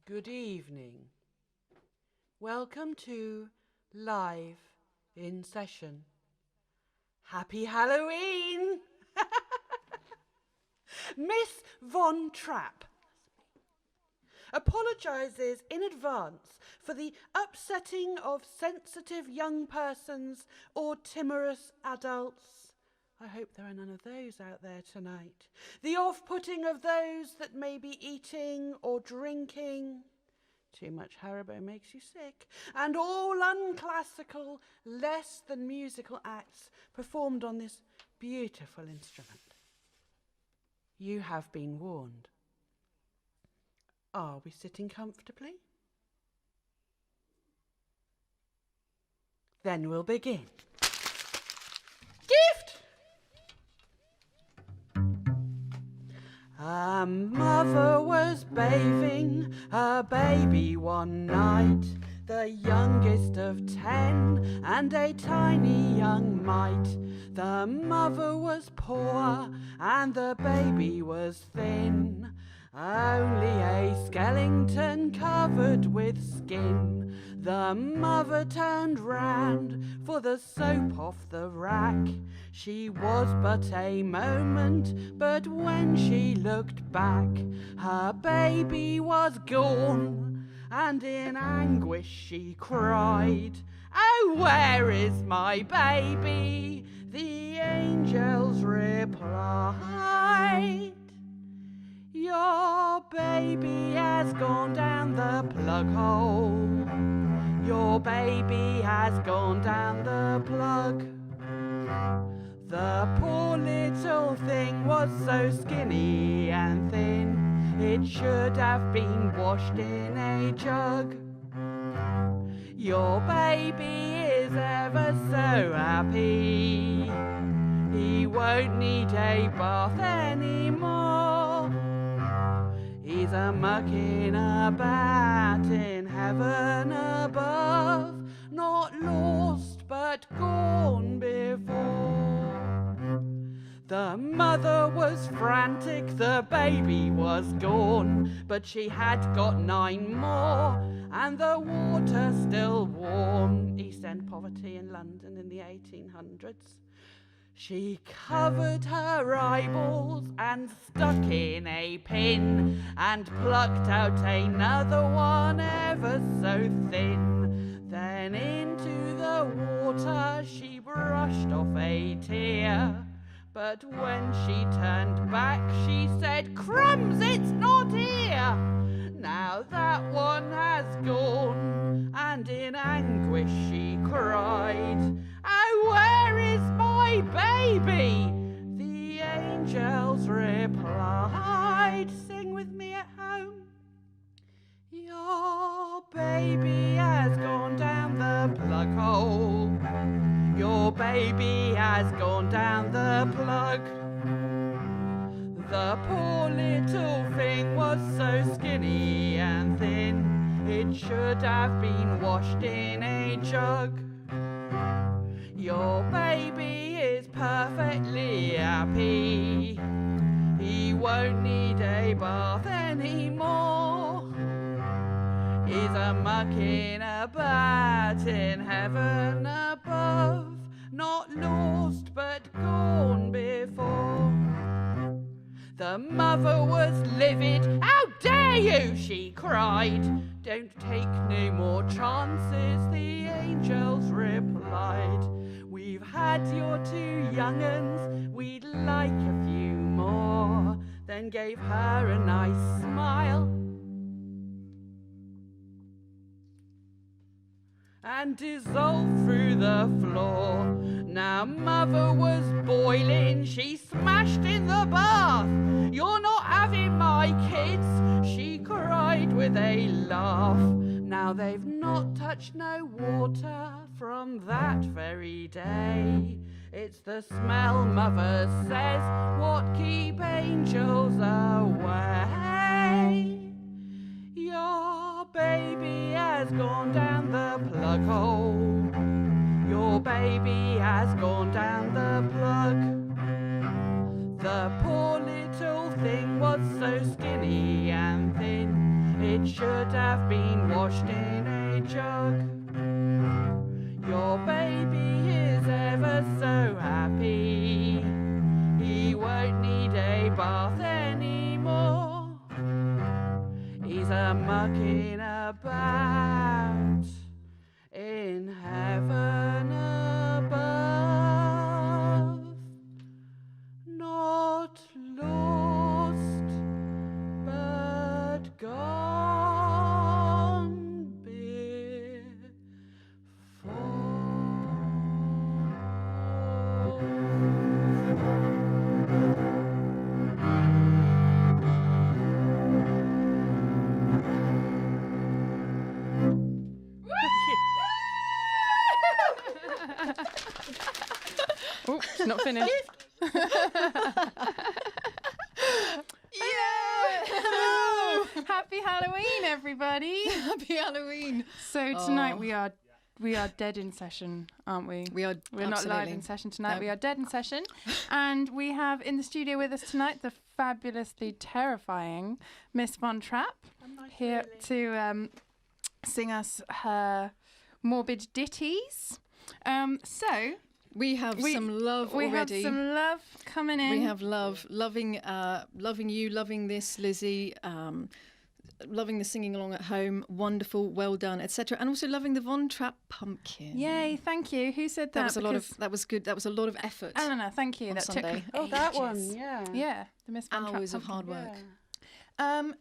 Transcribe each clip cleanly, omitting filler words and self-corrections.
Good evening. Welcome to Live in Session. Happy Halloween! Miss Von Trapp apologises in advance for the upsetting of sensitive young persons or timorous adults. I hope there are none of those out there tonight. The off-putting of those that may be eating or drinking. Too much Haribo makes you sick. And all unclassical, less than musical acts performed on this beautiful instrument. You have been warned. Are we sitting comfortably? Then we'll begin. Gift! A mother was bathing her baby one night, the youngest of 10 and a tiny young mite. The mother was poor and the baby was thin, only a skeleton covered with skin. The mother turned round for the soap off the rack. She was but a moment, but when she looked back, her baby was gone, and in anguish she cried, "Oh, where is my baby?" The angels replied, "Your baby has gone down the plug hole. Your baby has gone down the plug." The poor little thing was so skinny and thin, it should have been washed in a jug. Your baby is ever so happy. He won't need a bath anymore. He's a mucking about in heaven above, not lost but gone before. The mother was frantic, the baby was gone, but she had got 9 more, and the water still warm. East End poverty in London in the 1800s. She covered her eyeballs and stuck in a pin, and plucked out another one ever so thin. Then into the water she brushed off a tear, but when she turned back she said, "Crumbs, it's not here!" Now that one has gone, and in anguish she cried, "Oh, where is my baby?" The angels replied, sing with me at home, "Your baby has gone down the plug hole. Your baby has gone down the plug." The poor little thing was so skinny and thin, it should have been washed in a jug. Your baby is perfectly happy. He won't need a bath anymore. He's a mucking about in heaven above, not lost but gone before. The mother was livid. "How dare you?" she cried. "Don't take no more chances," the angels replied. "We've had your 2 young uns, we'd like a few more." Then gave her a nice smile and dissolved through the floor. Now mother was boiling, she smashed in the bath. "You're not having my kids," she cried with a laugh. Now they've not touched no water from that very day. It's the smell, mother says, what keep angels away. Your baby has gone down the plug hole. Your baby has gone down the plug. The poor little thing was so skinny and thin, It should have been washed in a jug. Your baby is ever so happy. He won't need a bath anymore. He's a mucking about in heaven above. Not lost, but gone Oh, it's not finished. Hello! Happy Halloween, everybody. Happy Halloween. So tonight we are dead in session, aren't we? We're not live in session tonight. No. We are dead in session. And we have in the studio with us tonight the fabulously terrifying Miss Von Trapp here to sing us her morbid ditties. So We have some love we already. have some love coming in. We have love, loving you, loving this, Lizzie, loving the singing along at home, wonderful, well done, etc. And also loving the Von Trapp pumpkin. Yay, thank you. Who said that? That was good. That was a lot of effort. Eleanor, thank you. on That Sunday. took Oh, that ages. one, yeah. Yeah, the Miss Von Trapp Hours of pumpkin. hard work.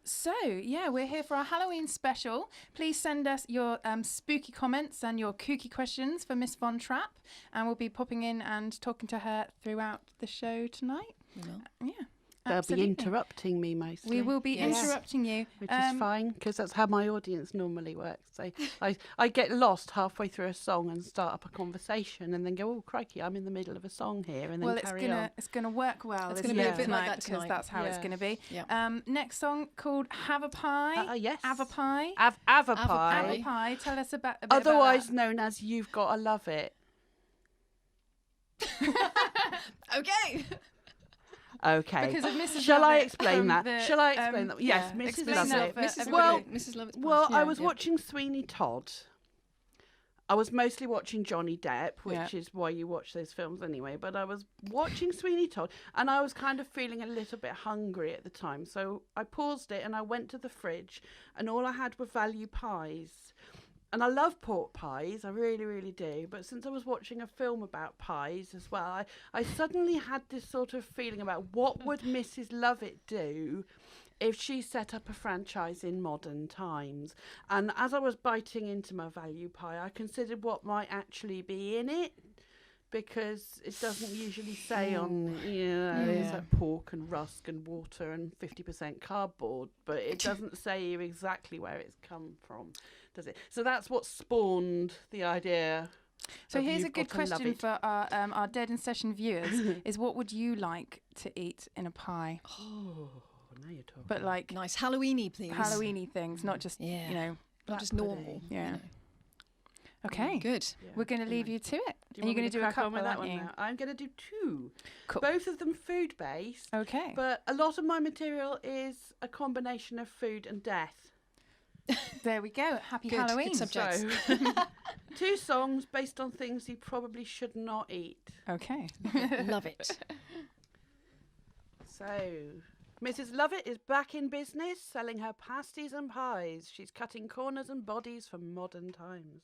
So we're here for our Halloween special. Please send us your spooky comments and your kooky questions for Miss Von Trapp, and we'll be popping in and talking to her throughout the show tonight. You know. Yeah, They'll absolutely. be interrupting me mostly. We will be Yes. interrupting you. Which is fine, because that's how my audience normally works. I get lost halfway through a song and start up a conversation and then go, oh, crikey, I'm in the middle of a song here, and then Well, carry on. it's gonna work well. It's this gonna be a evening bit like that because tonight. that's how it's Yeah. gonna be. Yeah. Next song called "Have a Pie." Yes. Have a Pie. Ava Have Pie. a Pie. Tell us a bit about Otherwise that. known as You've Gotta Love It. Okay. Okay. Because of Mrs. Shall I Lovett explain from that? the, Shall I explain that? Yes, yeah, Mrs. explain Lovett. that for Mrs. everybody. Lovett. Mrs. Lovett's Well, Yeah. I was Yeah. watching Sweeney Todd. I was mostly watching Johnny Depp, which Yeah. is why you watch those films anyway. But I was watching Sweeney Todd, and I was kind of feeling a little bit hungry at the time. So I paused it and I went to the fridge, and all I had were value pies. And I love pork pies, I really, really do. But since I was watching a film about pies as well, I suddenly had this sort of feeling about what would Mrs. Lovett do if she set up a franchise in modern times. And as I was biting into my value pie, I considered what might actually be in it, because it doesn't usually say on, it's like pork and rusk and water and 50% cardboard, but it doesn't say you exactly where it's come from, does it? So that's what spawned the idea. So of here's a You've good Gotta Love question It. for our Dead in Session viewers: is what would you like to eat in a pie? Oh, now you're talking. But like Nice Halloweeny, please. Halloweeny things, not just Yeah. you know. Not just Black normal. pudding. Yeah. You know. Okay, Good. Yeah, we're going to leave anyway. you to it. Do And you're going want me to do a crack on couple, with that aren't one you? now? I'm going to do two. Cool. Both of them food-based, Okay. but a lot of my material is a combination of food and death. There we go. Happy Good, Halloween. good subject. So, two songs based on things you probably should not eat. Okay. Love it. So, Mrs. Lovett is back in business, selling her pasties and pies. She's cutting corners and bodies for modern times.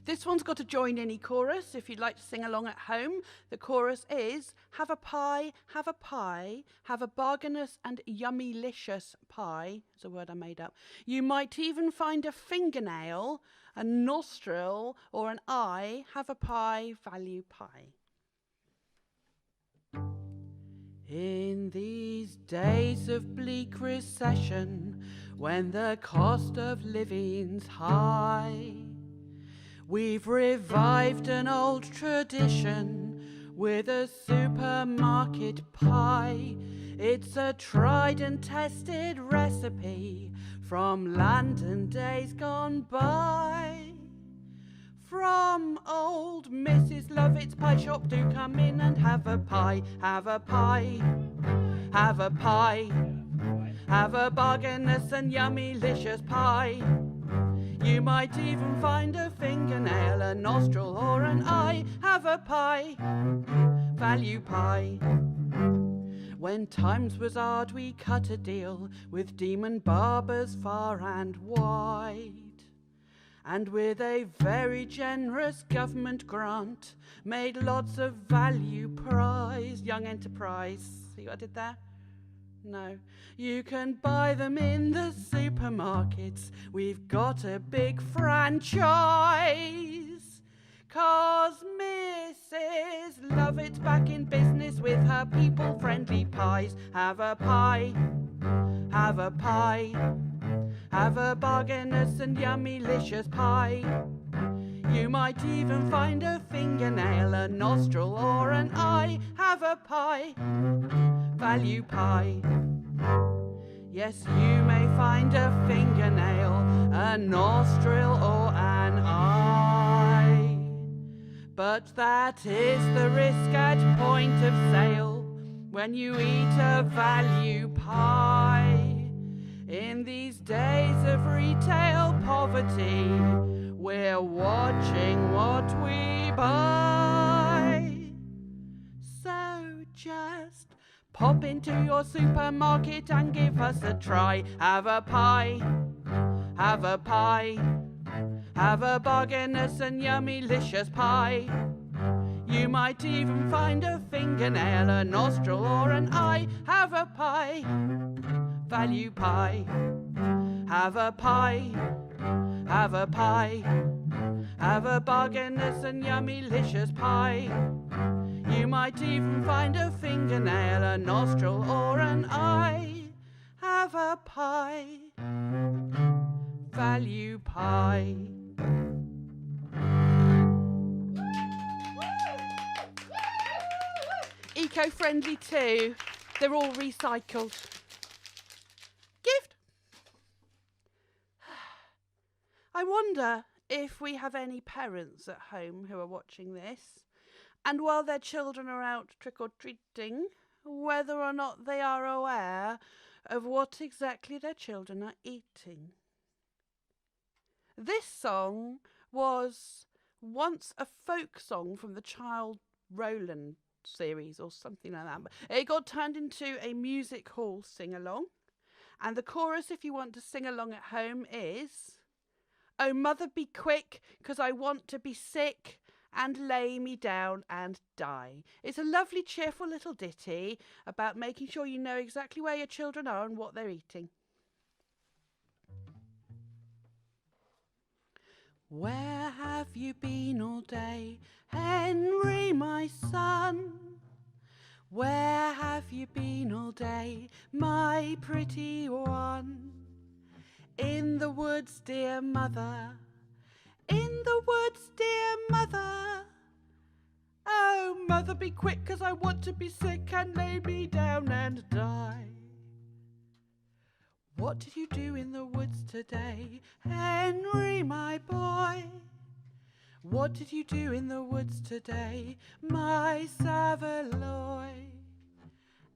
This one's got a join-in chorus if you'd like to sing along at home. The chorus is, have a pie, have a pie, have a bargainous and yummy-licious pie. It's a word I made up. You might even find a fingernail, a nostril, or an eye. Have a pie, value pie. In these days of bleak recession, when the cost of living's high, we've revived an old tradition with a supermarket pie. It's a tried and tested recipe from London days gone by. From Come, old Mrs. Lovett's pie shop, do come in and have a pie, have a pie, have a pie, have a bargainous and yummy licious pie. You might even find a fingernail, a nostril or an eye. Have a pie, value pie. When times was hard we cut a deal with demon barbers far and wide. And with a very generous government grant, made lots of value prize, young enterprise. See what I did there? No. You can buy them in the supermarkets. We've got a big franchise. 'Cause Mrs. Lovett's back in business with her people-friendly pies. Have a pie, have a pie, have a bargainous and yummy licious pie. You might even find a fingernail, a nostril or an eye. Have a pie, value pie. Yes, you may find a fingernail, a nostril or an eye. But that is the risk at point of sale when you eat a value pie. In these days of retail poverty, we're watching what we buy. So just pop into your supermarket and give us a try. Have a pie, have a pie, have a bargainous and yummy licious pie. You might even find a fingernail, a nostril or an eye. Have a pie, value pie. Have a pie, have a pie, have a bargainous and yummy licious pie. You might even find a fingernail, a nostril or an eye. Have a pie, value pie. Eco-friendly too. They're all recycled. Gift. I wonder if we have any parents at home who are watching this, and while their children are out trick-or-treating, whether or not they are aware of what exactly their children are eating. This song was once a folk song from the Child Rowland series or something like that. It got turned into a music hall sing-along, and the chorus, if you want to sing along at home, is "Oh mother be quick, 'cause I want to be sick and lay me down and die." It's a lovely cheerful little ditty about making sure you know exactly where your children are and what they're eating. Where have you been all day, Henry, my son? Where have you been all day, my pretty one? In the woods, dear mother, in the woods, dear mother. Oh, mother, be quick, 'cause I want to be sick and lay me down and die. What did you do in the woods today, Henry, my boy? What did you do in the woods today, my Savaloy?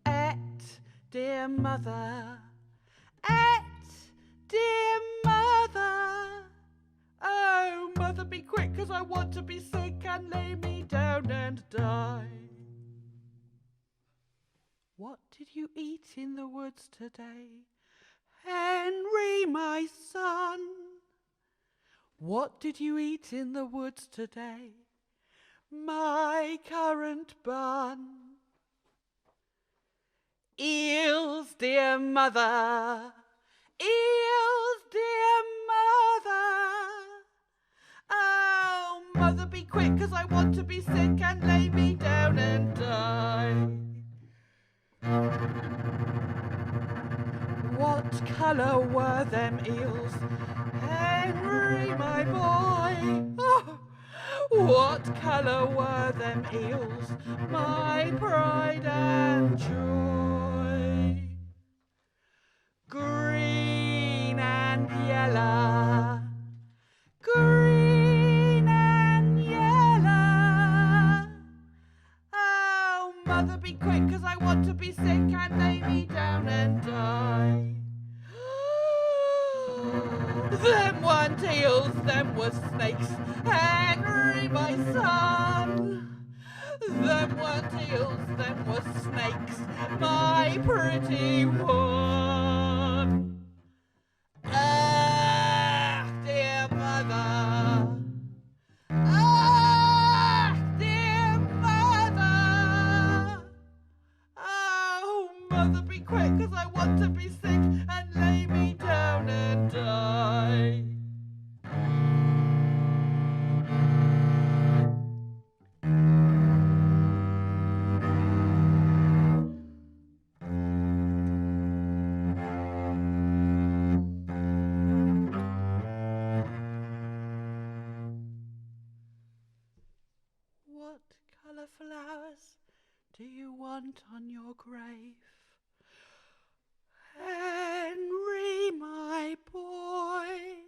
Et, dear mother, et, dear mother. Oh, mother, be quick, 'cause I want to be sick and lay me down and die. What did you eat in the woods today, Henry, my son? What did you eat in the woods today, my currant bun? Eels, dear mother, eels, dear mother. Oh, mother, be quick, 'cause I want to be sick and lay me down and die. What colour were them eels, Henry, my boy? Oh, what colour were them eels, my pride and joy? Green and yellow, green and yellow. be sick and lay me down and die. Them weren't eels, them was snakes, Henry, my son. Them weren't eels, them was snakes, my pretty one. Ah, dear mother. Ah, dear mother. Oh, mother, be quick, 'cause I want to be sick and lay me down and die. What colour flowers do you want on your grave? Henry, my boy.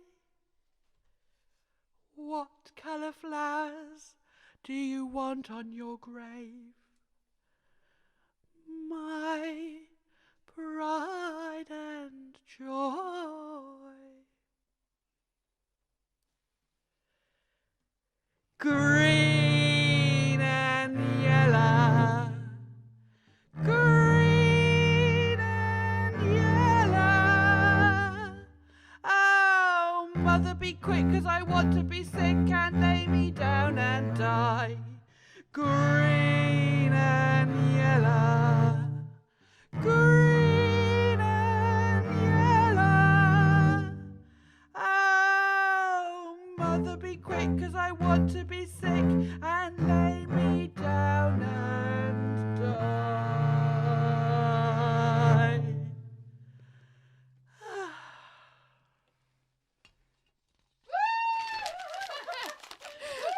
What colour flowers do you want on your grave? My pride and joy. Green and yellow. Green and yellow. Oh, mother, be quick, 'cause I want to be sick and lay me down and die. Green and yellow. Green and yellow. Oh, mother, be quick, 'cause I want to be sick and lay me down and die.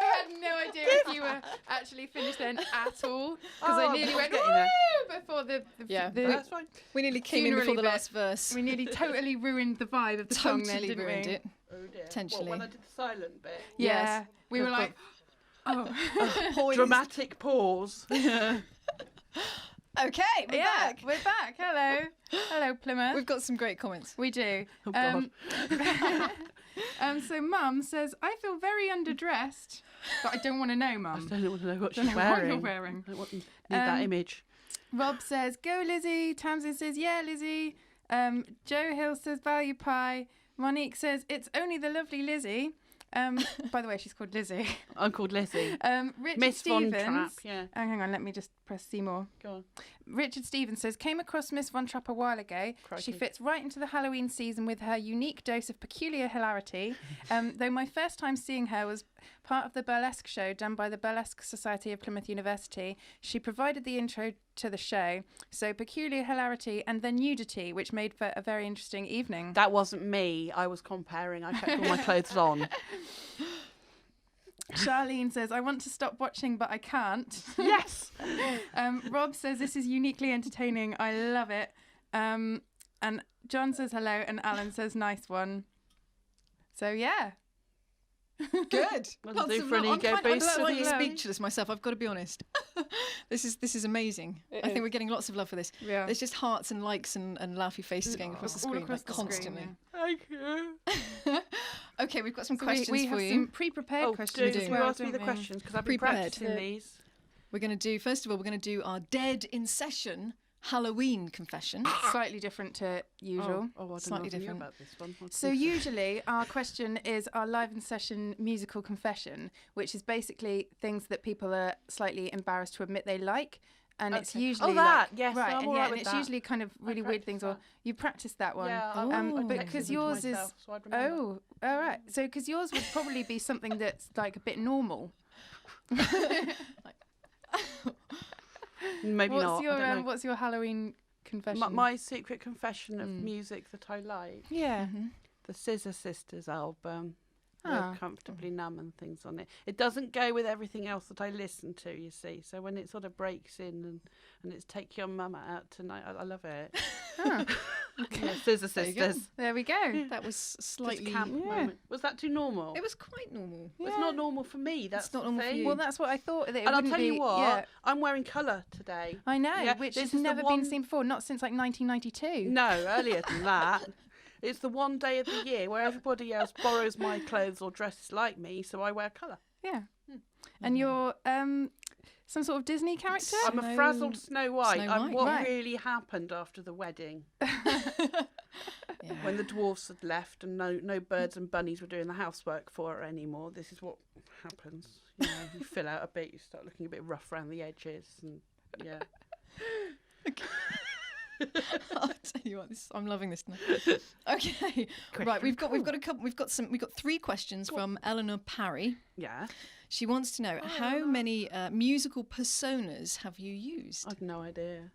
I had no idea if you were actually finished then at all, because I Oh, nearly I'm went getting there. "Woo!" before the Yeah, That's fine. We nearly came in before Funerally the bit. last verse. we nearly totally ruined the vibe of the song then, Totally didn't ruined we? it. Oh dear. Potentially. What, when I did the silent bit? Yeah, Yes. we were Of like, oh, Poised. Dramatic pause. Okay, we're yeah, back. we're back. Hello, hello, Plymouth. We've got some great comments. We do. Oh, God. So Mum says, I feel very underdressed, but I don't want to know, I Mum. don't want to know what Don't she's know what wearing. you're wearing. I want, need that image. Rob says, go Lizzie. Tamsin says, yeah, Lizzie. Joe Hill says, value pie. Monique says, it's only the lovely Lizzie. By the way, she's called Lizzie. I'm called Lizzie. Richard Miss Von Stevens. Trapp, yeah. Oh, hang on, let me just press Seymour. Go on. Richard Stevens says, came across Miss Von Trapp a while ago. Crikey. She fits right into the Halloween season with her unique dose of peculiar hilarity. Though my first time seeing her was part of the burlesque show done by the Burlesque Society of Plymouth University. She provided the intro to the show. So peculiar hilarity and then nudity, which made for a very interesting evening. That wasn't me. I was comparing. I kept all my clothes on. Charlene says, I want to stop watching, but I can't. Yes. Rob says, this is uniquely entertaining. I love it. And John says hello, and Alan says, nice one. So, yeah. Good. That'll do for an I'm ego kind boost. of Lovely. speechless myself. I've got to be honest. This is amazing. I think we're getting lots of love for this. Yeah. There's just hearts and likes and laughy faces going across the All screen across like, the screen, constantly. Thank you. Okay, we've got some So questions we have for you. some pre-prepared Oh, questions do as you well, ask me don't the we? questions? Because I've been Prepared. practicing these. We're going to do, first of all, we're going to do our Dead in Session Halloween confession. Slightly different to usual. Oh, I don't Slightly know different. about this one. So usually our question is our live in session musical confession, which is basically things that people are slightly embarrassed to admit they like. And it's Okay. usually Oh, that. like, Yes, right, I'm and all yeah, right and with it's that. usually kind of really weird things. Or practiced you practiced that one. Yeah, Oh. But because yours is so I'd remember. oh, all right. So because yours would probably be something that's like a bit normal. Maybe what's not. your I don't know. what's your Halloween confession? My secret confession of music that I like. yeah. Mm-hmm. The Scissor Sisters album. Ah. with comfortably numb and things on it. It doesn't go with everything else that I listen to, you see. So when it sort of breaks in and it's Take Your Mama Out Tonight, I love it. Ah, Yeah, Scissor There you go. Sisters. there we go. That was Just slightly. camp moment. Was that too normal? It was quite normal. It's not normal for me. That's not the normal for thing. you. Well, that's what I thought. That it And I'll wouldn't tell you be- what, Yeah, I'm wearing colour today. I know, Yeah, which this has is the never one- been seen before. Not since like 1992. No, earlier than that. It's the one day of the year where everybody else borrows my clothes or dresses like me, so I wear colour. Yeah. And you're some sort of Disney character? I'm a frazzled Snow White. Snow I'm White. what Right. really happened after the wedding Yeah. when the dwarfs had left and no birds and bunnies were doing the housework for her anymore. This is what happens. You know, you fill out a bit, you start looking a bit rough around the edges, and yeah. I'll tell you what, I'm loving this now. Okay, right. We've got a couple. We've got 3 questions from Eleanor Parry. Yeah, She wants to know how many musical personas have you used? I've no idea.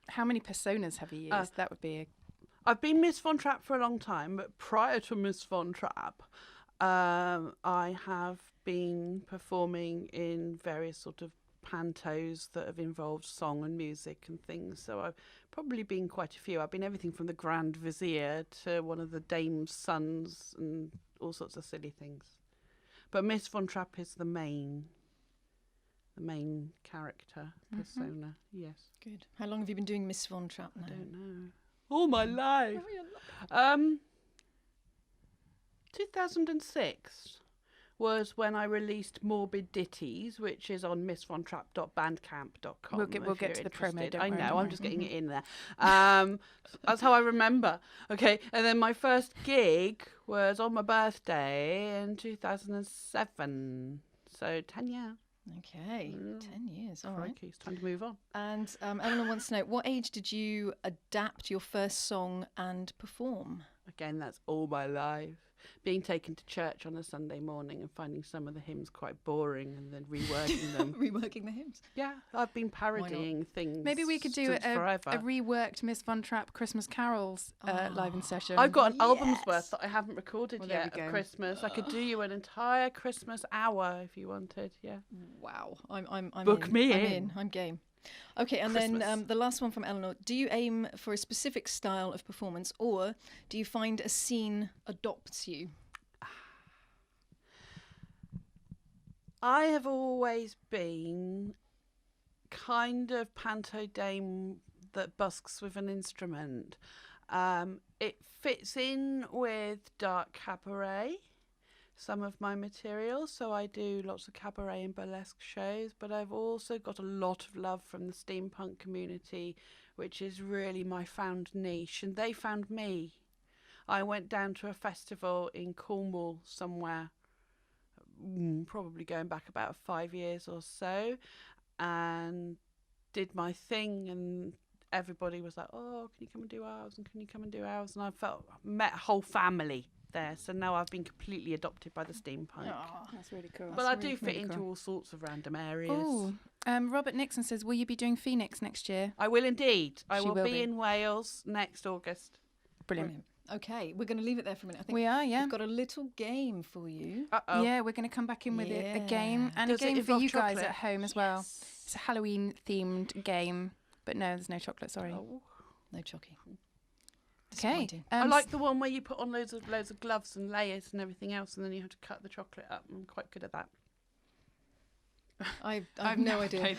How many personas have you used? That would be a... I've been Miss Von Trapp for a long time, but prior to Miss Von Trapp, I have been performing in various sort of pantos that have involved song and music and things. So I've probably been quite a few. I've been everything from the Grand Vizier to one of the Dame's sons and all sorts of silly things. But Miss Von Trapp is the main character persona. Yes. Good. How long have you been doing Miss Von Trapp now? I don't know. All my life. 2006 was when I released Morbid Ditties, which is on missvontrapp.bandcamp.com. We'll get to the promo, interested. don't I worry, know, don't I'm worry. just getting it in there. That's how I remember. Okay, and then my first gig was on my birthday in 2007. So 10 years. Okay, 10 years. All right. Crikey, it's time to move on. And Eleanor wants to know, what age did you adapt your first song and perform? Again, that's all my life. Being taken to church on a Sunday morning and finding some of the hymns quite boring and then reworking them. Reworking the hymns. Yeah, I've been parodying things. Maybe we could do since a forever. reworked Miss Von Trapp Christmas carols live in session. I've got an album's worth that I haven't recorded Well, there yet we of go. Christmas. I could do you an entire Christmas hour if you wanted. Yeah. Wow. I'm Book in. me I'm in. I'm game. Okay, and Christmas. then the last one from Eleanor. Do you aim for a specific style of performance, or do you find a scene adopts you? I have always been kind of panto dame that busks with an instrument. It fits in with dark cabaret, some of my material, so I do lots of cabaret and burlesque shows, but I've also got a lot of love from the steampunk community, which is really my found niche, and they found me. I went down to a festival in Cornwall somewhere, probably going back about 5 years or so, and did my thing, and everybody was like, oh, can you come and do ours, and can you come and do ours, and I met a whole family there, so now I've been completely adopted by the steampunk. That's really cool. But I do fit into all sorts of random areas. Oh, Robert Nixon says, will you be doing Phoenix next year? I will indeed. I She will will be be. in Wales next August. Brilliant. Okay, we're going to leave it there for a minute. I think We are, yeah. we've got a little game for you. Uh-oh. Yeah, we're going to come back in with a game Yeah. and Does a it game for involve you guys chocolate? at home as well. It's a Halloween themed game, but no, there's no chocolate. Sorry. Oh. No chocky. Okay. Disappointing. I like the one where you put on loads of gloves and layers and everything else, and then you have to cut the chocolate up. I'm quite good at that. I've no idea.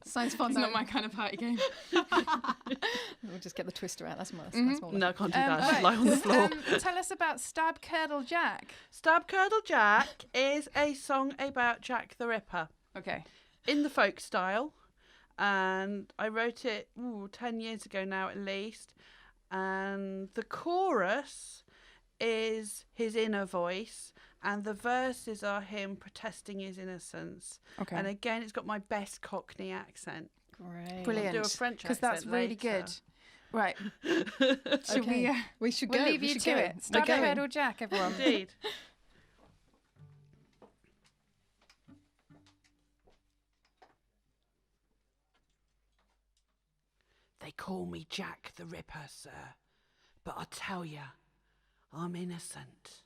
Sounds fun. though. kind of party game. We'll just get the twister out. That's more. That's more. No, I can't do that. I right. should lie on the floor. Tell us about Stab Curdle Jack. Stab Curdle Jack is a song about Jack the Ripper Okay. in the folk style, and I wrote it 10 years ago now at least, and the chorus is his inner voice and the verses are him protesting his innocence. Okay. And again, it's got my best Cockney accent. Great. Brilliant. Do a French Because that's accent really later. good. Right. Should Okay. we? We should We'll go. leave we you should to go. it. Stab Okay. Curdle Jack, everyone. Indeed. They call me Jack the Ripper, sir, but I tell you, I'm innocent.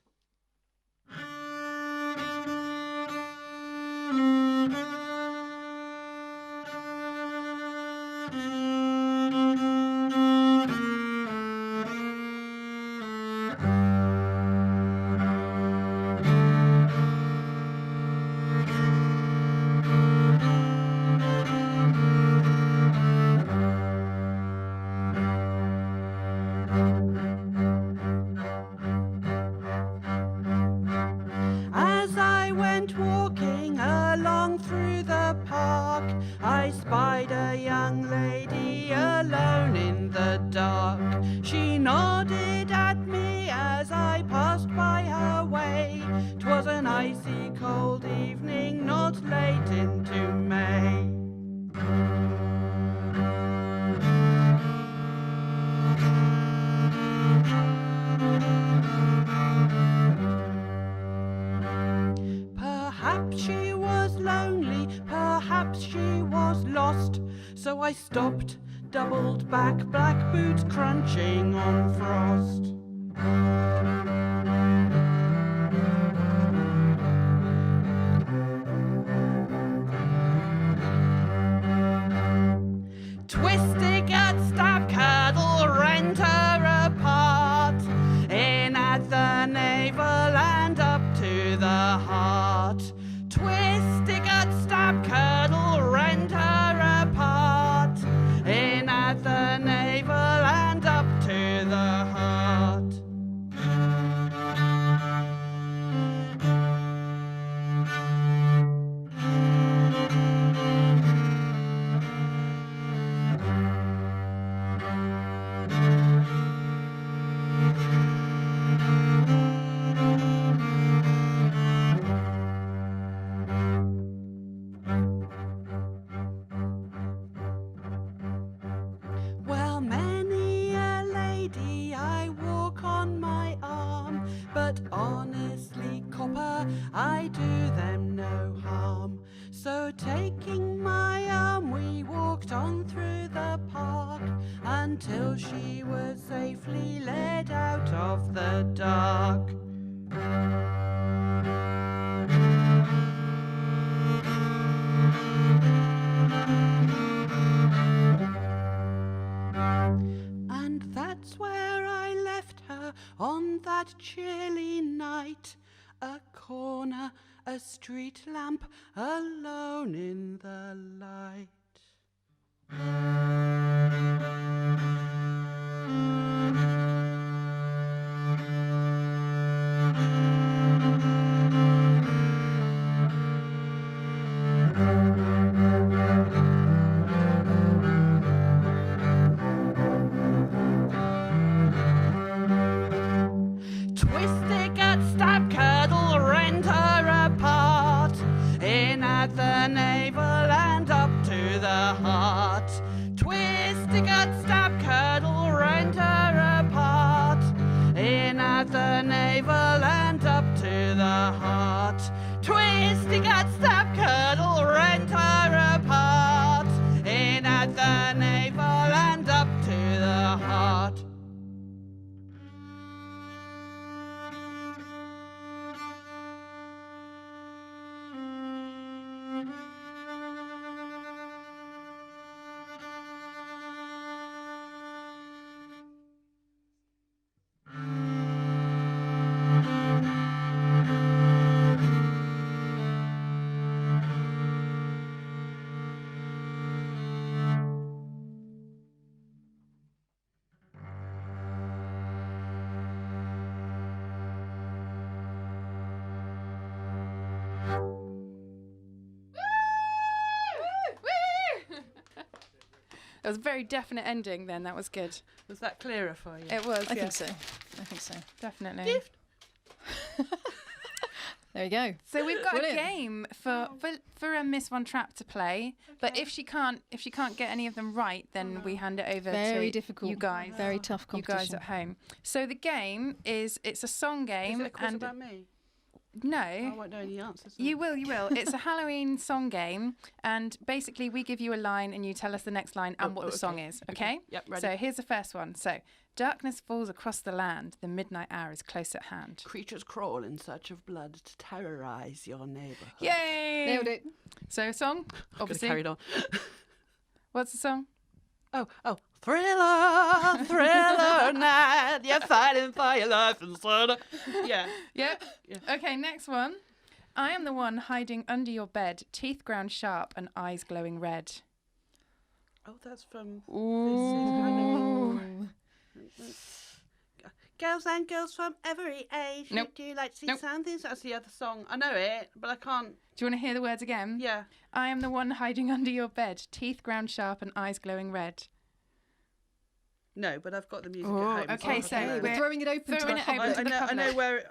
As I went walking along through the park, I spied a young lady alone in the dark. She nodded at me as I passed by her way. 'Twas an icy cold evening, not late into May. Perhaps she was lonely, perhaps she was lost. So I stopped, doubled back, black boots crunching on frost. Twisted, gut, stab, curdle, rent her apart. In at the navel and up to the heart. Twisted, gut, stab, curdle, rent her apart. In at the navel and up to the heart. Well, many a lady I walk on my arm, but honestly, copper, I do them no harm. So taking my arm, we walked on through the park until she was safely led out of the dark. And that's where I left her on that chilly night. A corner, a street lamp, alone in the light. Twisted, gut, stab, curdle, rent her apart. In at the navel and up to the heart. Twisted, gut, stab, curdle, rent her apart. In at the navel and up to the heart. Twisted, gut, stab, curdle, rent her apart. In at the navel and up to the heart. It was a very definite ending then. That was good. Was that clearer for you? It was, I yeah. think so. I think so. Definitely. There you go. So we've got Brilliant. a game for Miss Von Trapp to play. But if she can't get any of them right, then we hand it over Very to difficult. you guys. Very tough You guys competition. at home. So the game it's a song game, Is it a quiz and about me? No. I won't know any answers. You will. It's a Halloween song game, and basically we give you a line and you tell us the next line and what the song is, okay? Yep, ready. So here's the first one. So, darkness falls across the land, the midnight hour is close at hand. Creatures crawl in search of blood to terrorise your neighbourhood. Yay! Nailed it. So, song, Could've obviously. carried on. What's the song? Oh. Thriller, thriller night. You're fighting for your life inside. Yeah. Yep. Okay, next one. I am the one hiding under your bed, teeth ground sharp and eyes glowing red. Oh, that's from Ooh. Girls and Girls from Every Age. Nope. Do you like to see Nope. something? That's the other song. I know it, but I can't. Do you want to hear the words again? Yeah. I am the one hiding under your bed, teeth ground sharp and eyes glowing red. No, but I've got the music Oh, at home. okay, so so I know. We're throwing it open to throwing the it open public. to the I know public. where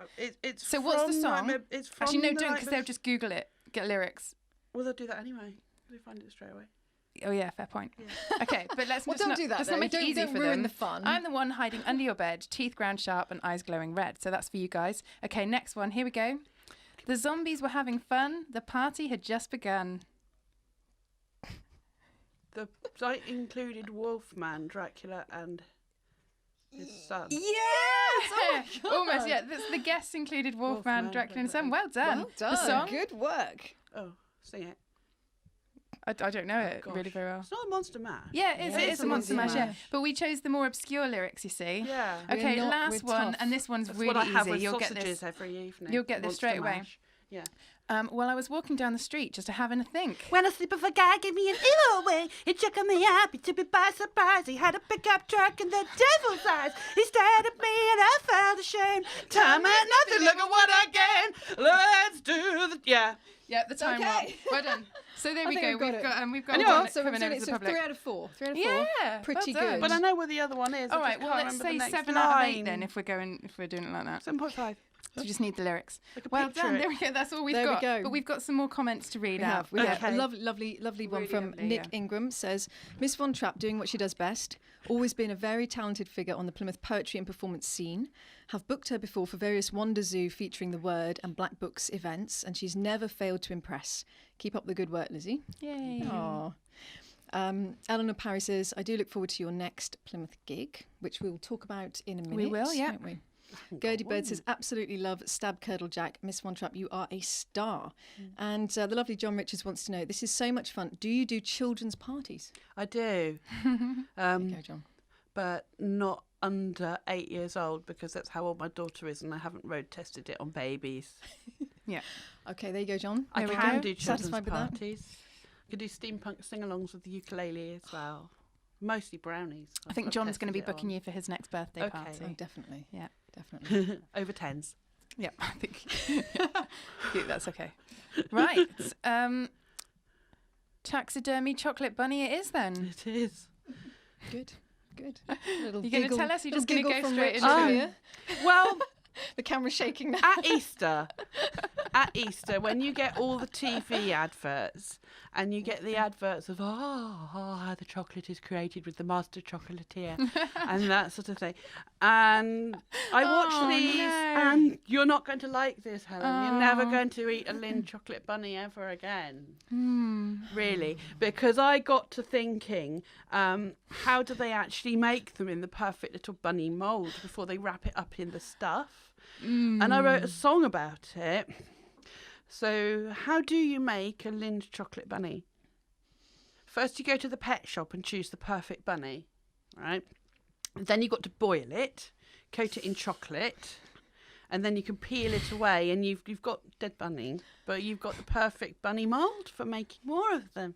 it's So from. what's the song? It's from Actually, no, the don't, night because they'll just Google it, get lyrics. Well, they'll do that anyway. They find it straight away. Oh yeah, fair point. Okay, but let's Well, just don't not, do that, Let's though. not make it easy Don't for ruin them. the fun. I'm the one hiding under your bed, teeth ground sharp and eyes glowing red. So that's for you guys. Okay, next one. Here we go. The zombies were having fun. The party had just begun. The site included Wolfman, Dracula, and his son. Yes! Oh my God. Almost, yeah. The guests included Wolfman, Wolfman, Dracula, and Dracula. Son. Well done. Well done. The song? Good work. Oh, sing it. I don't know it Gosh. really very well. It's not a Monster Mash. Yeah, it is. Yeah, It is a Monster Mash, yeah. Mash. But we chose the more obscure lyrics, you see. Yeah. Okay, We're last tough. one, and this one's That's really what I have easy. with You'll get sausages this. every evening. You'll get this Monster straight away. Mash. Yeah. Well, I was walking down the street just having a think. When a sleep of a guy gave me an evil way, he took me up, he took me by surprise. He had a pickup truck and the devil's eyes. He stared at me and I felt ashamed. Time ain't nothing, look at what I gained. Let's do the... Yeah. Yeah, the time Okay. one. Well done. So there I we think go. we've got it. We've got Anyway, one So coming we're over doing to it. the So public. 3 out of 4. 3 out of 4. Yeah, Pretty well done. good. But I know where the other one is. All I right, just well can't let's remember say the next 7 out of 8 line. then if we're doing it like that. 7.5. So we just need the lyrics. Like a Well picture done. it. There we go. That's all we've There we got. go. But we've got some more comments to read We out. have. We have. Okay. A lovely one Really from lovely, Nick yeah. Ingram says, Miss Von Trapp doing what she does best, always been a very talented figure on the Plymouth poetry and performance scene. Have booked her before for various Wonder Zoo featuring the Word and Black Books events, and she's never failed to impress. Keep up the good work, Lizzie. Yay. Aww. Eleanor Parry says, I do look forward to your next Plymouth gig, which we'll talk about in a minute. will, yeah. Won't we? Gertie Bird says, absolutely love Stab Curdle Jack. Miss Von Trapp, you are a star. And the lovely John Richards wants to know, this is so much fun. Do you do children's parties? I do. Go, John. But not under 8 years old because that's how old my daughter is and I haven't road tested it on babies. Yeah. Okay, there you go, John. I There we can go. do children's Satisfied with that? parties. I can do steampunk sing-alongs with the ukulele as well. Mostly brownies. I think John's going to be booking you for his next birthday Okay. Oh, party. definitely. Yeah. Definitely. Over 10s. Yeah, I think yeah, that's okay. Right. Taxidermy chocolate bunny it is then. It is. Good. Good. Little You're going to giggle- tell us? You're just little going to giggle go from straight Rich into over it? here. Well, The camera's shaking now. at Easter, when you get all the TV adverts and you get the adverts of, how the chocolate is created with the master chocolatier and that sort of thing. And I watched Oh, these no. and you're not going to like this, Helen. You're never Oh. going to eat a Lind chocolate bunny ever again. Hmm. Really, because I got to thinking, how do they actually make them in the perfect little bunny mould before they wrap it up in the stuff? And I wrote a song about it. So, how do you make a Lind chocolate bunny? First, you go to the pet shop and choose the perfect bunny, right? Then you've got to boil it, coat it in chocolate, and then you can peel it away, and you've got dead bunny, but you've got the perfect bunny mould for making more of them.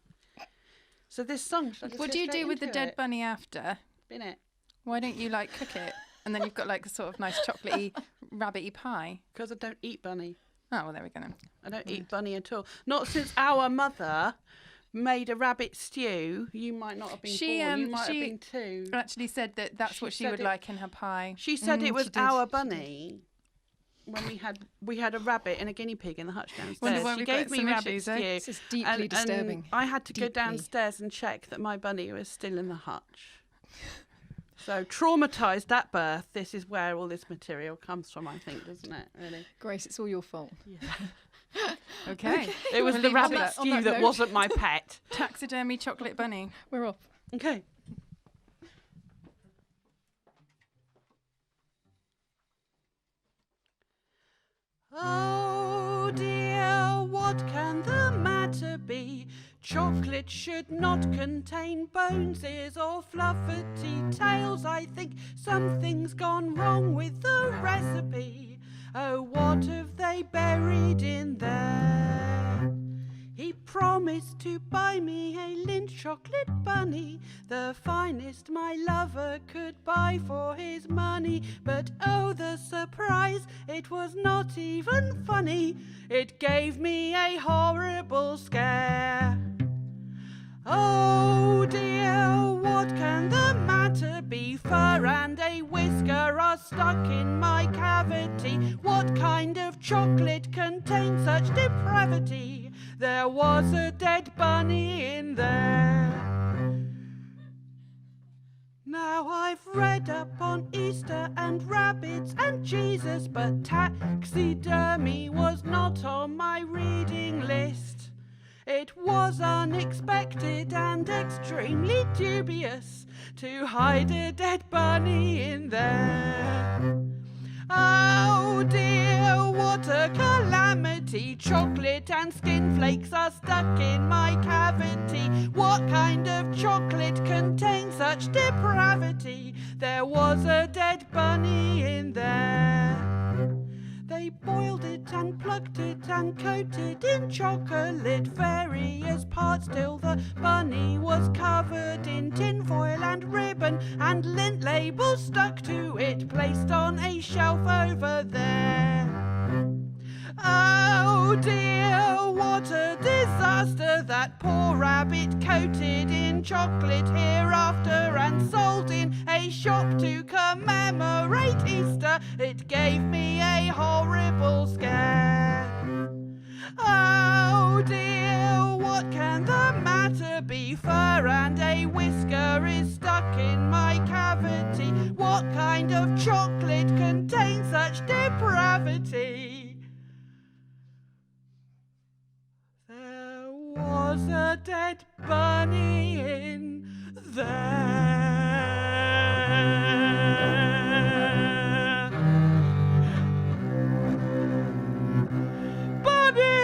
So this song, should I just What go do you straight do with the into dead it? bunny after? In it, Why don't you like cook it? And then you've got like a sort of nice chocolatey, rabbity pie. because I don't eat bunny. Oh, well, there we go then. I don't eat bunny at all. Not since our mother made a rabbit stew. You might not have been She, born. You might she- have been too. Actually said that that's She what she said would it- like in her pie. She said it was she did, our she bunny when we had a rabbit and a guinea pig in the hutch Wonder downstairs. why She we've gave got me some rabbit issues, eh? stew. This is deeply disturbing. I had to go Deeply. downstairs and check that my bunny was still in the hutch. So traumatised at birth. This is where all this material comes from, I think, doesn't it? Really. Grace, it's all your fault. Yeah. Okay. It was We'll the leave it to rabbit that. stew that note. wasn't my pet. Taxidermy chocolate bunny. We're off. Okay. Oh dear, what can the matter be? Chocolate should not contain bones, ears or fluffy tails. I think something's gone wrong with the recipe. Oh, what have they buried in there? He promised to buy me a Lindt chocolate bunny, the finest my lover could buy for his money. But oh, the surprise, it was not even funny. It gave me a horrible scare. Oh dear, what can the matter be? Fur and a whisker are stuck in my cavity. What kind of chocolate contains such depravity? There was a dead bunny in there. Now I've read up on Easter and rabbits and Jesus, but taxidermy was not on my reading list. It was unexpected and extremely dubious to hide a dead bunny in there. Oh dear, what a calamity. Chocolate and skin flakes are stuck in my cavity. What kind of chocolate contains such depravity? There was a dead bunny in there. They boiled it and plucked it and coated in chocolate, various parts till the bunny was covered in tinfoil and ribbon and Lindt labels stuck to it, placed on a shelf over there. Oh dear, what a disaster, that poor rabbit coated in chocolate hereafter and sold in a shop to commemorate Easter. It gave me a horrible scare. Oh dear, what can the matter be? Fur and a whisker is stuck in my cavity. What kind of chocolate contains such depravity? There was a dead bunny in there. Bunny!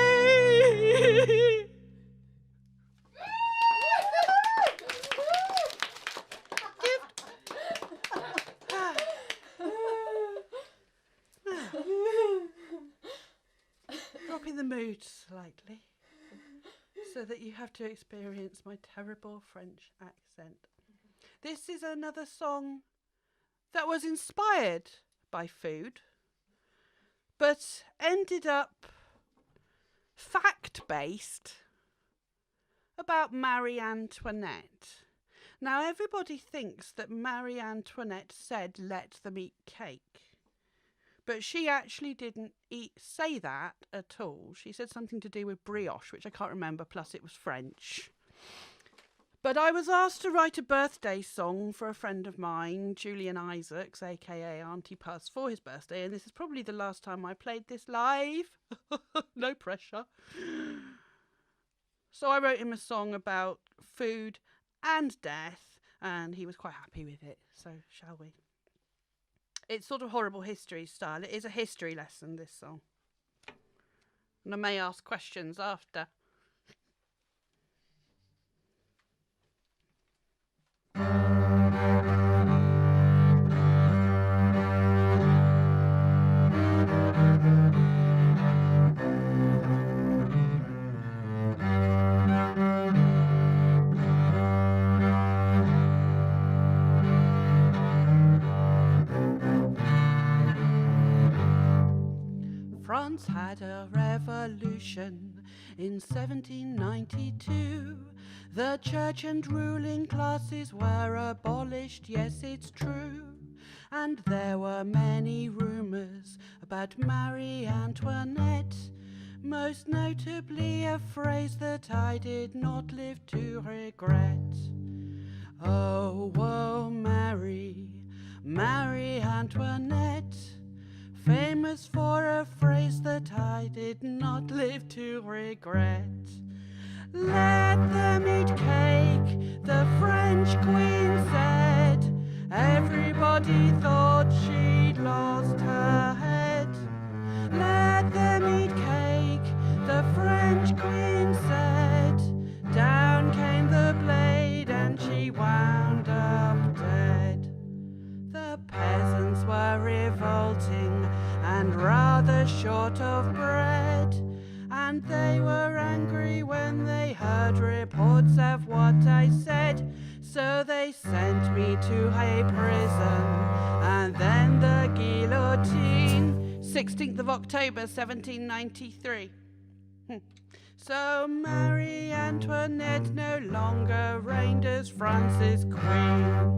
Dropping the mood slightly, so that you have to experience my terrible French accent. This is another song that was inspired by food, but ended up fact-based about Marie Antoinette. Now, everybody thinks that Marie Antoinette said, "Let them eat cake." But she actually didn't say that at all. She said something to do with brioche, which I can't remember, plus it was French. But I was asked to write a birthday song for a friend of mine, Julian Isaacs, a.k.a. Auntie Puss, for his birthday, and this is probably the last time I played this live. No pressure. So I wrote him a song about food and death, and he was quite happy with it. So shall we? It's sort of horrible history style. It is a history lesson, this song. And I may ask questions after. France had a revolution in 1792. The church and ruling classes were abolished, yes, it's true. And there were many rumours about Marie Antoinette, most notably a phrase that I did not live to regret. Oh, woe Mary, Marie Antoinette, famous for a phrase that I did not live to regret. Let them eat cake, the French queen said. Everybody thought she'd lost her head. Let them eat cake, the French queen said. Down came the blade and she wound up dead. The peasants were revolting and rather short of bread, and they were angry when they heard reports of what I said. So they sent me to a prison and then the guillotine. 16th of October 1793. So Marie Antoinette no longer reigned as France's queen.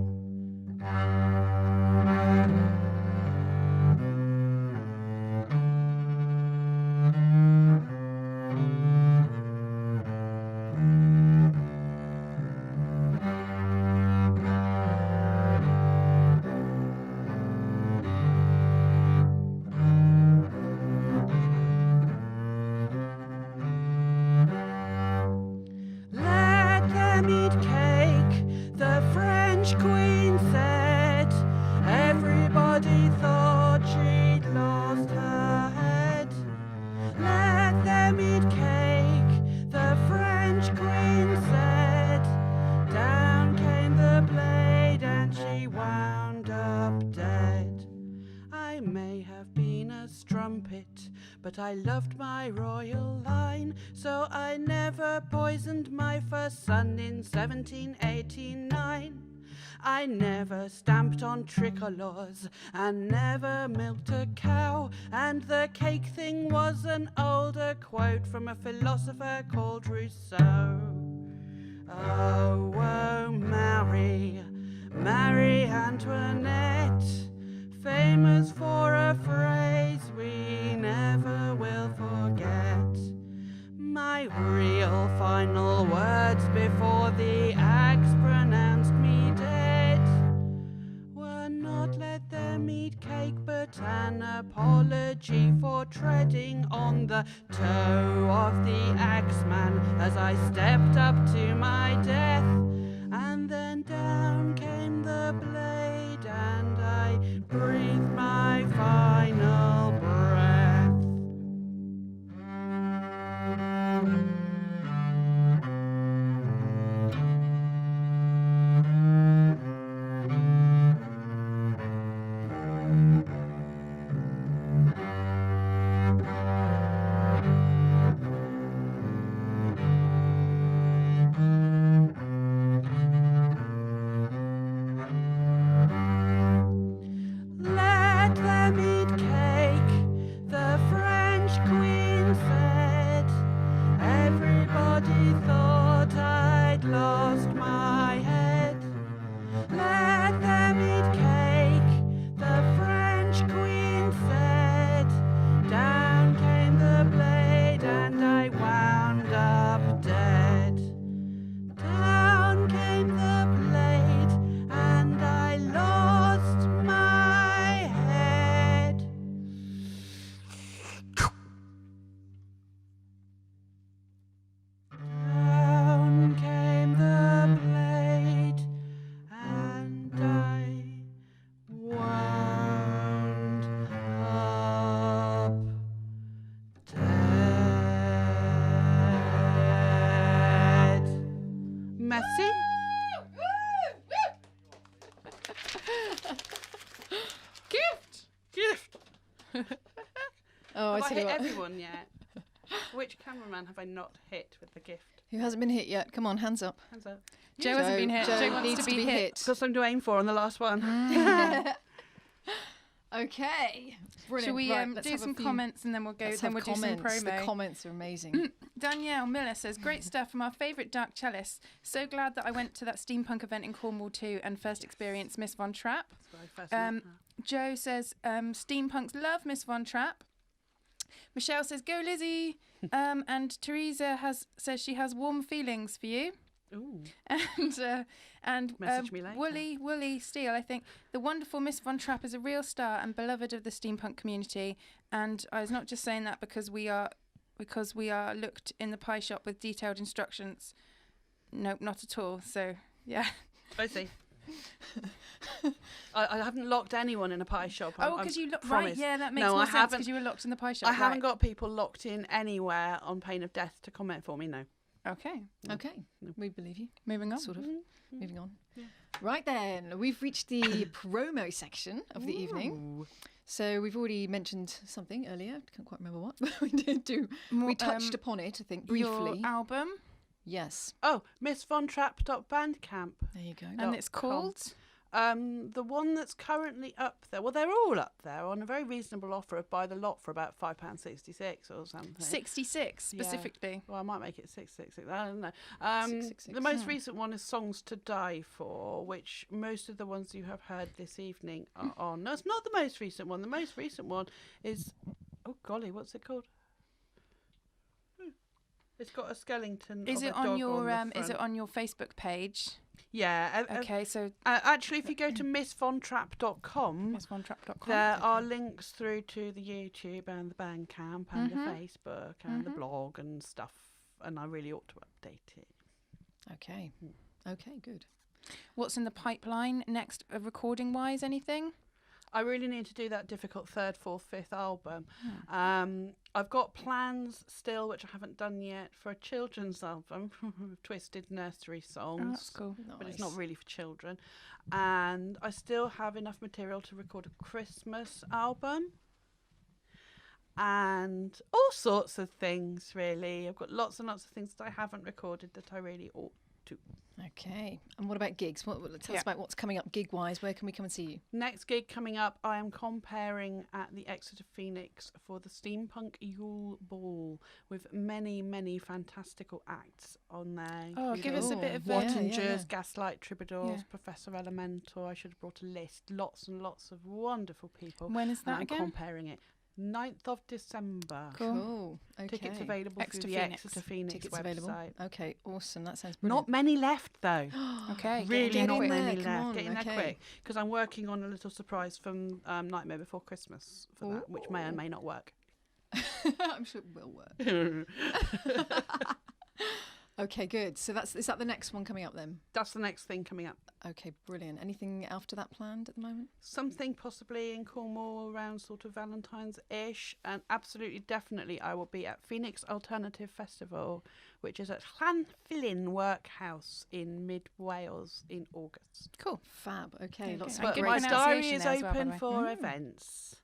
But I loved my royal line, so I never poisoned my first son in 1789. I never stamped on tricolores and never milked a cow, and the cake thing was an older quote from a philosopher called Rousseau. Oh, oh, Marie Antoinette, famous for a phrase we never will forget. My real final words before the axe pronounced me dead were not let them eat cake, but an apology for treading on the toe of the axeman as I stepped up to my death. And then down came the blade and I breathed my final breath. Oh, have I tell you hit what. everyone yet? Which cameraman have I not hit with the gift? Who hasn't been hit yet? Come on, hands up. Hands up. Joe hasn't been hit. Joe wants needs to be hit. Got something to aim for on the last one. Okay. Brilliant. Shall we Right, let's do have a some few- comments and then we'll go? let's Then have we'll do some comments. promo. The comments are amazing. Danielle Miller says, great stuff from our favourite Dark Cellist. So glad that I went to that steampunk event in Cornwall too and first experienced Miss Von Trapp. That's where I first met her. Joe says, steampunks love Miss Von Trapp. Michelle says, go Lizzie. And Teresa says she has warm feelings for you. Ooh. And Message me later. Woolly Steele, I think the wonderful Miss Von Trapp is a real star and beloved of the steampunk community. And I was not just saying that because we are looked in the pie shop with detailed instructions. Nope, not at all. So yeah. I see. I haven't locked anyone in a pie shop. Because you locked right. promise. Yeah, that makes No, more I sense haven't. because you were locked in the pie shop. I haven't got people locked in anywhere on pain of death to comment for me. No. Okay. Okay, we believe you. Moving on. Sort of. Moving on. Yeah. Right then, we've reached the promo section of the evening. Ooh. So we've already mentioned something earlier. Can't quite remember what, but we did do. More, We touched upon it, I think, briefly. Your album, Yes. Oh, MissVonTrapp.bandcamp. There you go. and it's .com. called. The one that's currently up there. Well, they're all up there on a very reasonable offer of buy the lot for about £5.66 or something. 66 Yeah. specifically. Well, I might make it 666. I don't know. 666. The most recent one is Songs to Die For, which most of the ones you have heard this evening are on. No, it's not the most recent one. The most recent one is, oh golly, what's it called? It's got a skeleton. Is of it a on dog your on the Is it front. on your Facebook page? Yeah. Okay, so Actually, if you go to missvontrap.com, MissVonTrapp.com. there are links through to the YouTube and the Bandcamp and the Mhm. Facebook and the blog and stuff. And I really ought to update it. Okay. Okay, good. What's in the pipeline next, recording wise? Anything? I really need to do that difficult third, fourth, fifth album. I've got plans still, which I haven't done yet, for a children's album with twisted nursery songs. Oh, that's cool. But it's not really for children. And I still have enough material to record a Christmas album. And all sorts of things, really. I've got lots and lots of things that I haven't recorded that I really ought to. Okay. And what about gigs? Tell us Yeah. about what's coming up gig-wise. Where can we come and see you? Next gig coming up, I am comparing at the Exeter Phoenix for the Steampunk Yule Ball with many, many fantastical acts on there. Oh, give us a bit of Wattingers, yeah. Gaslight Troubadours, Yeah. Professor Elemental. I should have brought a list. Lots and lots of wonderful people. When is that I'm again? comparing it. 9th of December. Cool. Okay. Tickets available Exeter through the Phoenix. Exeter Phoenix Tickets website. available. Okay, awesome. That sounds Not brilliant. many left though. Okay. Really get not in there, many come left. on, Get in there okay. quick because I'm working on a little surprise from Nightmare Before Christmas for that, which may or may not work. I'm sure it will work. Okay, good. So is that the next one coming up then? That's the next thing coming up. Okay, brilliant. Anything after that planned at the moment? Something possibly in Cornwall around sort of Valentine's-ish, and absolutely definitely I will be at Phoenix Alternative Festival, which is at Llanfillin Workhouse in mid-Wales in August. Cool. Fab. Okay, Okay, lots good. of But And my good diary pronunciation is there as well, by the open way. for events.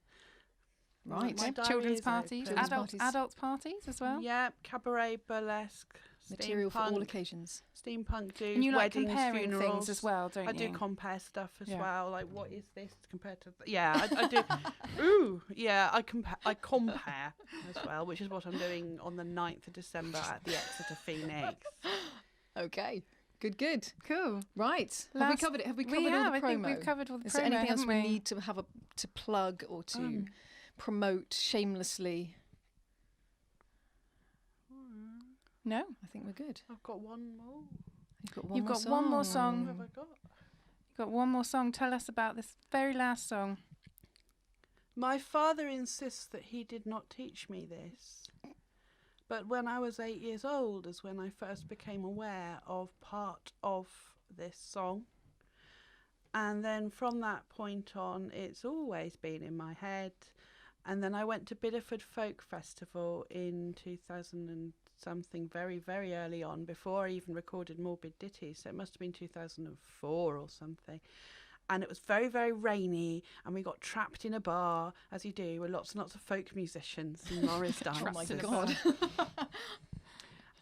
Right. My Yeah, diary children's is parties, open. Children's adult parties as well. Yeah, cabaret, burlesque, material for all steampunk, occasions. steampunk dudes, And you like weddings, comparing funerals. things as well, don't I you? do compare stuff as Yeah. well. Like, what is this compared to? Yeah, I do. Ooh, yeah, I compare as well, which is what I'm doing on the 9th of December at the Exeter Phoenix. Okay. Good. Cool. Right. Have we Last- covered it? Have we covered We all have. the I promo? think we've covered all the Is promo. there anything else haven't we need to have to plug or to promote shamelessly? No. I think we're good. I've got one more. You've got one more one more song. What have I got? You've got one more song. Tell us about this very last song. My father insists that he did not teach me this. But when I was 8 years old is when I first became aware of part of this song. And then from that point on, it's always been in my head. And then I went to Bideford Folk Festival in 2000 and something, very, very early on, before I even recorded Morbid Ditties. So it must have been 2004 or something. And it was very, very rainy, and we got trapped in a bar, as you do, with lots and lots of folk musicians and Morris dancers. Oh my God.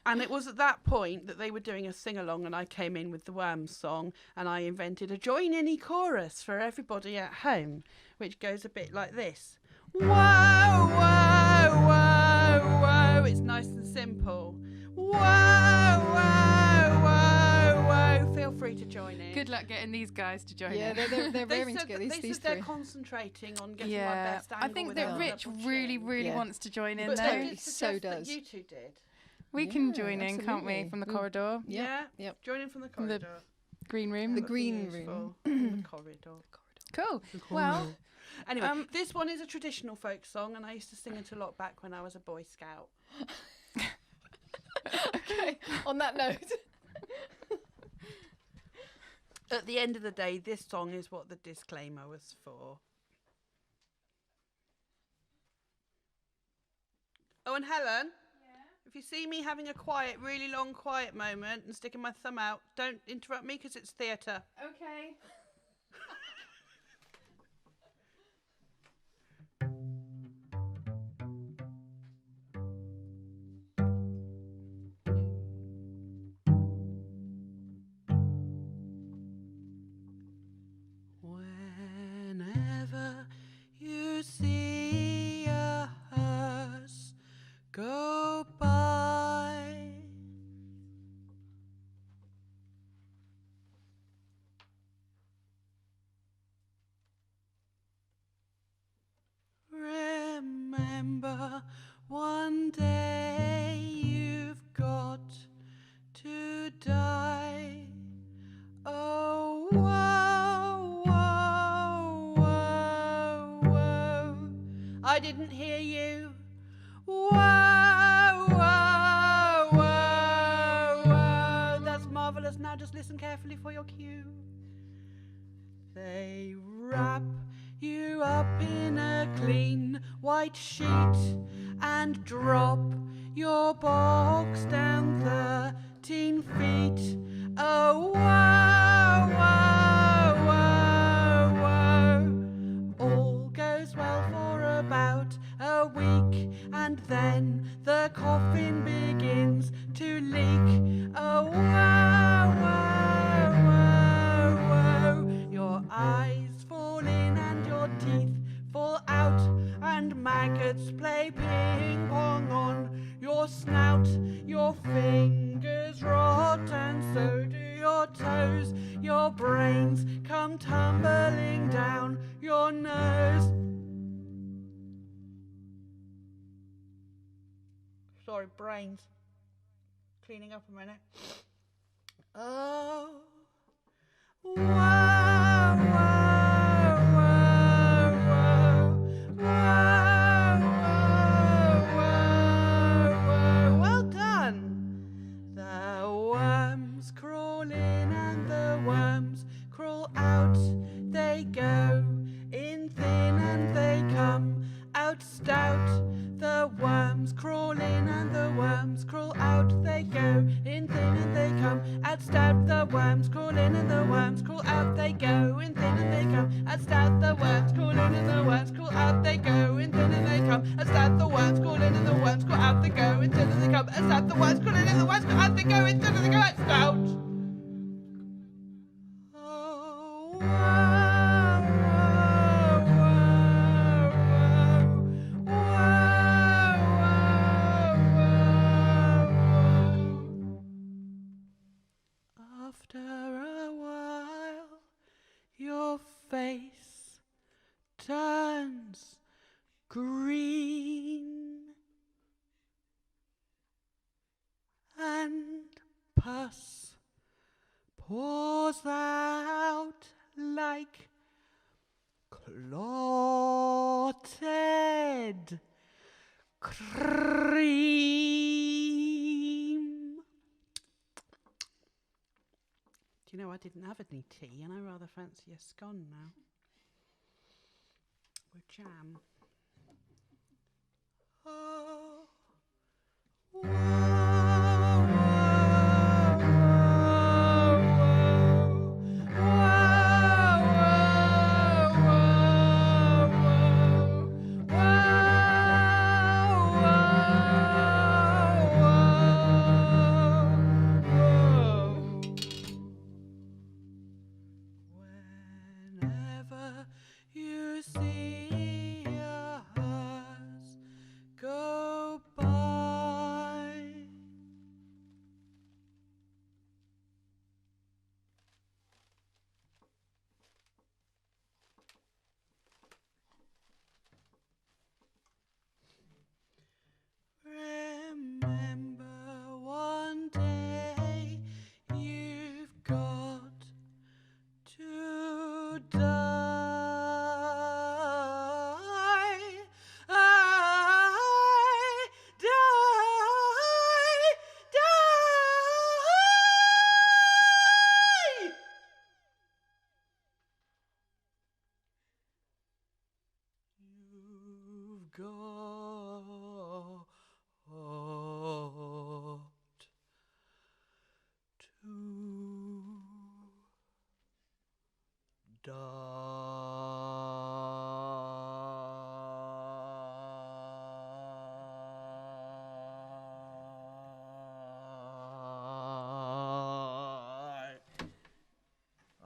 And it was at that point that they were doing a sing-along, and I came in with the Worms song, and I invented a join any chorus for everybody at home, which goes a bit like this. Whoa, whoa, whoa, whoa. It's nice and simple. Whoa, whoa, whoa, whoa. Feel free to join in. Good luck getting these guys to join Yeah, in. they're They raring to said go. that- These they said three. they're concentrating on getting my Yeah, best angle I think with that our Rich double really, chin. really Yeah. wants to join in But though. they did So suggest that does. you two did. We can join in, can't we, absolutely. from the corridor, Yeah. Yep. Join in from the From the corridor. green room? The That would be green useful. room. From the corridor. Cool. Well, Anyway, this one is a traditional folk song, and I used to sing it a lot back when I was a Boy Scout. Okay. On that note. At the end of the day, this song is what the disclaimer was for. Oh, and Helen, if you see me having a really long quiet moment and sticking my thumb out, don't interrupt me because it's theatre. okay. Whenever you see a hearse go by, remember one day you've got to die. Oh, whoa, whoa, whoa, whoa. I didn't hear you. Whoa, whoa, whoa, whoa. That's marvellous. Now just listen carefully for your cue. They wrap you up in a clean white sheet and drop your box down 13 feet. Oh, whoa, whoa, whoa, whoa. All goes well for about a week, and then the coffin begins to leak. Oh, whoa, whoa, whoa, whoa. Your eyes fall in and your teeth fall out, and maggots play ping pong on your snout. Your fingers rot and so do your toes. Your brains come tumbling down your nose. Sorry, brains. Cleaning up a minute. Oh. Whoa, whoa, whoa, whoa, whoa, whoa, whoa. Well done. The worms crawl in and the worms crawl out. They go in thin and they come out stout. The worms crawl in and the worms crawl out. They go in thin and they come out stout. The worms crawl in and the worms crawl out. They go in thin and they come out stout. The worms crawl in and the worms crawl out. They go in thin and they come out stout. The worms crawl in and the worms crawl out. They go in thin and they come out stout. The worms crawl in and the worms crawl out. They go in thin and they come out stout. Oh, whoa, whoa, whoa, whoa. After a while, your face turns green and pus pours out like clotted cream. Do you know, I didn't have any tea and I rather fancy a scone now. With jam. Oh. Whenever you see a hearse go by.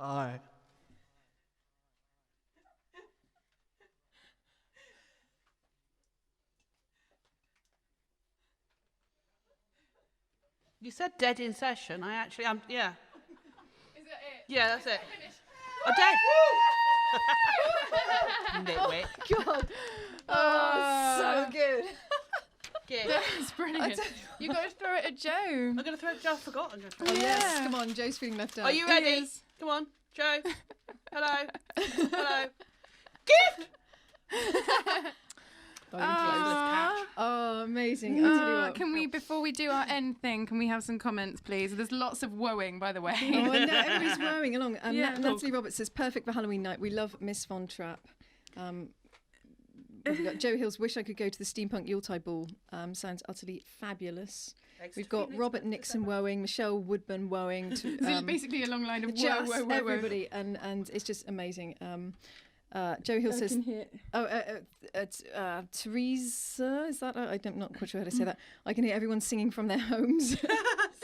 Hi. You said dead in session. I actually am. Yeah. Is that it? Yeah, that's it. I'm dead. Nitwit. God. Oh, so good. Yeah. That's brilliant. You got to throw it at Joe. I'm going to throw it. I forgot. I'm going to throw Oh, it. yes. Yeah. Come on, Joe's feeling left out. Are you It ready? is. Come on, Joe. Hello. Hello. Gift! Oh, amazing. I'll tell you what. Can we, before we do our end thing, can we have some comments, please? There's lots of woeing, by the way. Oh, I know. Everybody's rowing along. Yeah. Natalie Roberts says, perfect for Halloween night. We love Miss Von Trapp. We've got Joe Hills, wish I could go to the Steampunk Yuletide Ball. Sounds utterly fabulous. We've got Robert Nixon woeing, Michelle Woodburn woeing. So basically a long line of just whoa, whoa, whoa, everybody, and it's just amazing. Joe Hill says, Teresa, is that? I'm not quite sure how to say that. I can hear everyone singing from their homes.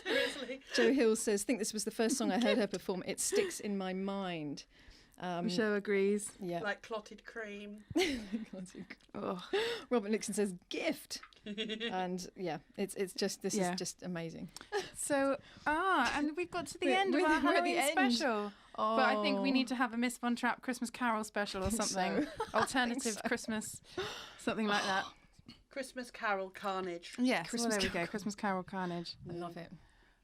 Seriously. Joe Hill says, think this was the first song I heard her perform. It sticks in my mind. Michelle agrees. Yeah. Like clotted cream. Oh. Robert Nixon says, gift. And yeah, it's just, this Yeah. is just amazing. So, and we've got to the end of we're our at the Halloween end. special. Oh. But I think we need to have a Miss Von Trapp Christmas Carol special or something. Alternative so. Christmas, something like that. Christmas Carol Carnage. Yes, Christmas well, there we Carol go. Christmas Carol Carnage. I love it.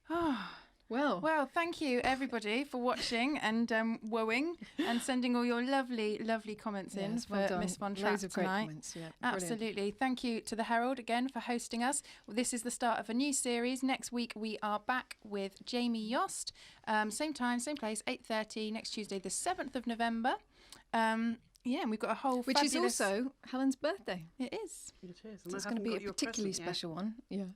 Oh. Well, Well, thank you everybody for watching and woeing and sending all your lovely, lovely comments in yes, for well done. Miss Von Trapp Loads of great tonight. comments. Yeah, brilliant. Absolutely. Thank you to the Herald again for hosting us. This is the start of a new series. Next week we are back with Jamie Yost. Same time, same place, 8:30 next Tuesday, the 7th of November. And we've got a whole Which is fabulous... also Helen's birthday. It is. It is. So it's going to be a particularly special one. Yeah.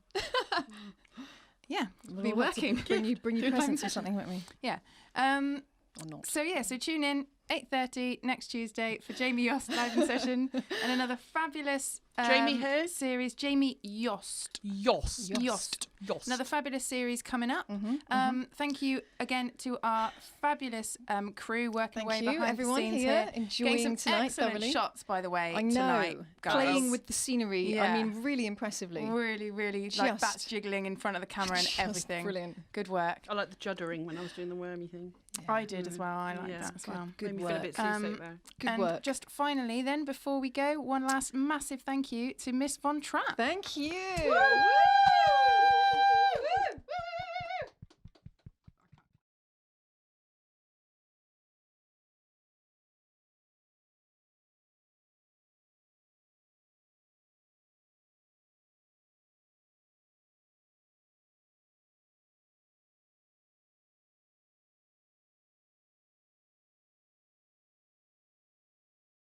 Yeah, we'll be We'll have to working. Bring you Good presents or time. something, won't we? Yeah. Or not. So tune in 8:30 next Tuesday for Jamie Yost live in session and another fabulous Jamie who? series. Jamie Yost. Yost. Yost. Yost. Another fabulous series coming up. Thank you again to our fabulous crew working away Thank you, behind everyone the scenes here, here. enjoying Getting some tonight excellent thoroughly. shots, by the way, I know. tonight, guys. Playing with the scenery. Yeah. I mean, really impressively. Really, really, like Just- bats jiggling in front of the camera and Just everything. brilliant. Good work. I like the juddering when I was doing the wormy thing. I did as well. I like Yeah. that as well. Good Made me work. feel a bit seasick there. Good and work. just finally, then, before we go, one last massive thank you to Miss Von Trapp. Thank you. Woo!